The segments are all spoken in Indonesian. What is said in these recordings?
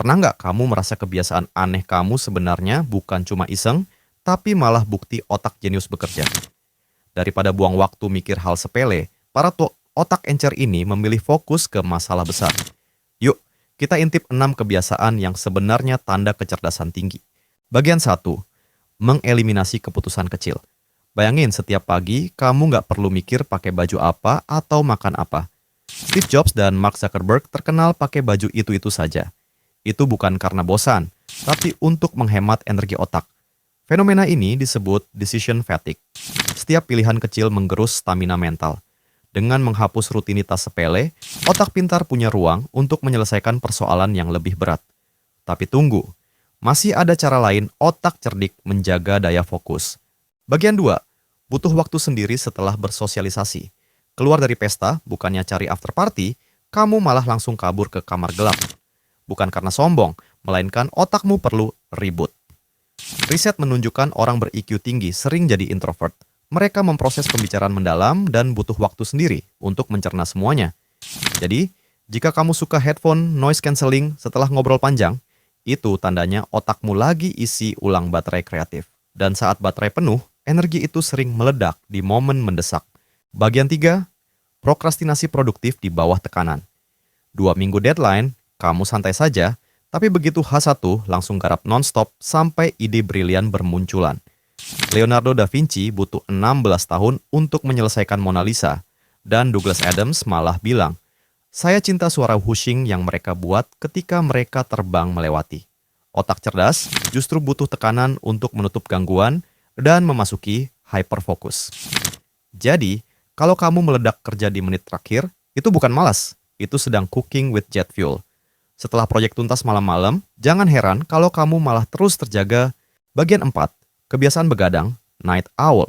Pernah nggak kamu merasa kebiasaan aneh kamu sebenarnya bukan cuma iseng, tapi malah bukti otak jenius bekerja? Daripada buang waktu mikir hal sepele, otak encer ini memilih fokus ke masalah besar. Yuk, kita intip 6 kebiasaan yang sebenarnya tanda kecerdasan tinggi. Bagian satu, mengeliminasi keputusan kecil. Bayangin setiap pagi kamu nggak perlu mikir pakai baju apa atau makan apa. Steve Jobs dan Mark Zuckerberg terkenal pakai baju itu-itu saja. Itu bukan karena bosan, tapi untuk menghemat energi otak. Fenomena ini disebut decision fatigue. Setiap pilihan kecil menggerus stamina mental. Dengan menghapus rutinitas sepele, otak pintar punya ruang untuk menyelesaikan persoalan yang lebih berat. Tapi tunggu, masih ada cara lain otak cerdik menjaga daya fokus. Bagian 2, butuh waktu sendiri setelah bersosialisasi. Keluar dari pesta, bukannya cari after party, kamu malah langsung kabur ke kamar gelap. Bukan karena sombong, melainkan otakmu perlu reboot. Riset menunjukkan orang ber-IQ tinggi sering jadi introvert. Mereka memproses pembicaraan mendalam dan butuh waktu sendiri untuk mencerna semuanya. Jadi, jika kamu suka headphone noise cancelling setelah ngobrol panjang, itu tandanya otakmu lagi isi ulang baterai kreatif. Dan saat baterai penuh, energi itu sering meledak di momen mendesak. Bagian 3, prokrastinasi produktif di bawah tekanan. 2 minggu deadline, kamu santai saja, tapi begitu H1 langsung garap non-stop sampai ide brilian bermunculan. Leonardo da Vinci butuh 16 tahun untuk menyelesaikan Mona Lisa, dan Douglas Adams malah bilang, "Saya cinta suara whooshing yang mereka buat ketika mereka terbang melewati." Otak cerdas justru butuh tekanan untuk menutup gangguan dan memasuki hyperfocus. Jadi, kalau kamu meledak kerja di menit terakhir, itu bukan malas, itu sedang cooking with jet fuel. Setelah proyek tuntas malam-malam, jangan heran kalau kamu malah terus terjaga. Bagian 4, kebiasaan begadang, night owl.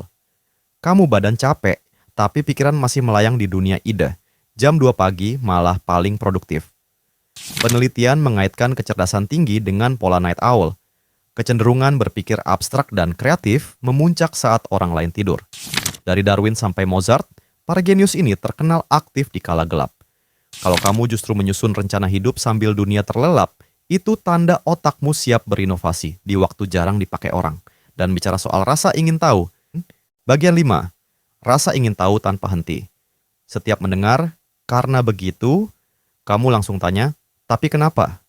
Kamu badan capek, tapi pikiran masih melayang di dunia ide. Jam 2 pagi malah paling produktif. Penelitian mengaitkan kecerdasan tinggi dengan pola night owl. Kecenderungan berpikir abstrak dan kreatif memuncak saat orang lain tidur. Dari Darwin sampai Mozart, para genius ini terkenal aktif di kala gelap. Kalau kamu justru menyusun rencana hidup sambil dunia terlelap, itu tanda otakmu siap berinovasi di waktu jarang dipakai orang. Dan bicara soal rasa ingin tahu, bagian 5, rasa ingin tahu tanpa henti. Setiap mendengar, karena begitu, kamu langsung tanya, tapi kenapa?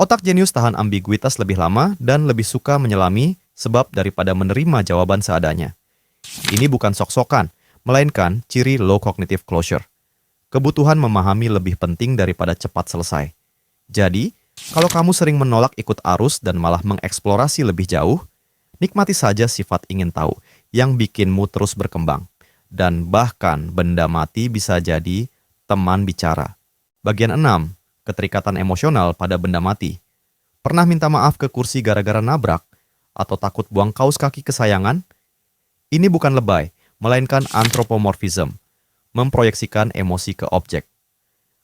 Otak jenius tahan ambiguitas lebih lama dan lebih suka menyelami sebab daripada menerima jawaban seadanya. Ini bukan sok-sokan, melainkan ciri low cognitive closure. Kebutuhan memahami lebih penting daripada cepat selesai. Jadi, kalau kamu sering menolak ikut arus dan malah mengeksplorasi lebih jauh, nikmati saja sifat ingin tahu yang bikinmu terus berkembang. Dan bahkan benda mati bisa jadi teman bicara. Bagian 6, keterikatan emosional pada benda mati. Pernah minta maaf ke kursi gara-gara nabrak? Atau takut buang kaos kaki kesayangan? Ini bukan lebay, melainkan anthropomorphism. Memproyeksikan emosi ke objek.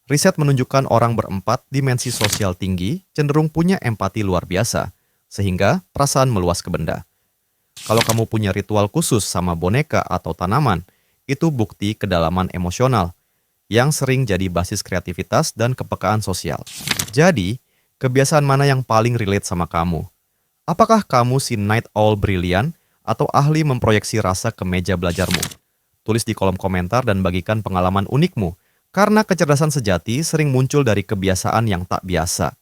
Riset menunjukkan orang berempat dimensi sosial tinggi cenderung punya empati luar biasa, sehingga perasaan meluas ke benda. Kalau kamu punya ritual khusus sama boneka atau tanaman, itu bukti kedalaman emosional, yang sering jadi basis kreativitas dan kepekaan sosial. Jadi, kebiasaan mana yang paling relate sama kamu? Apakah kamu si night owl brilian atau ahli memproyeksi rasa ke meja belajarmu? Tulis di kolom komentar dan bagikan pengalaman unikmu, karena kecerdasan sejati sering muncul dari kebiasaan yang tak biasa.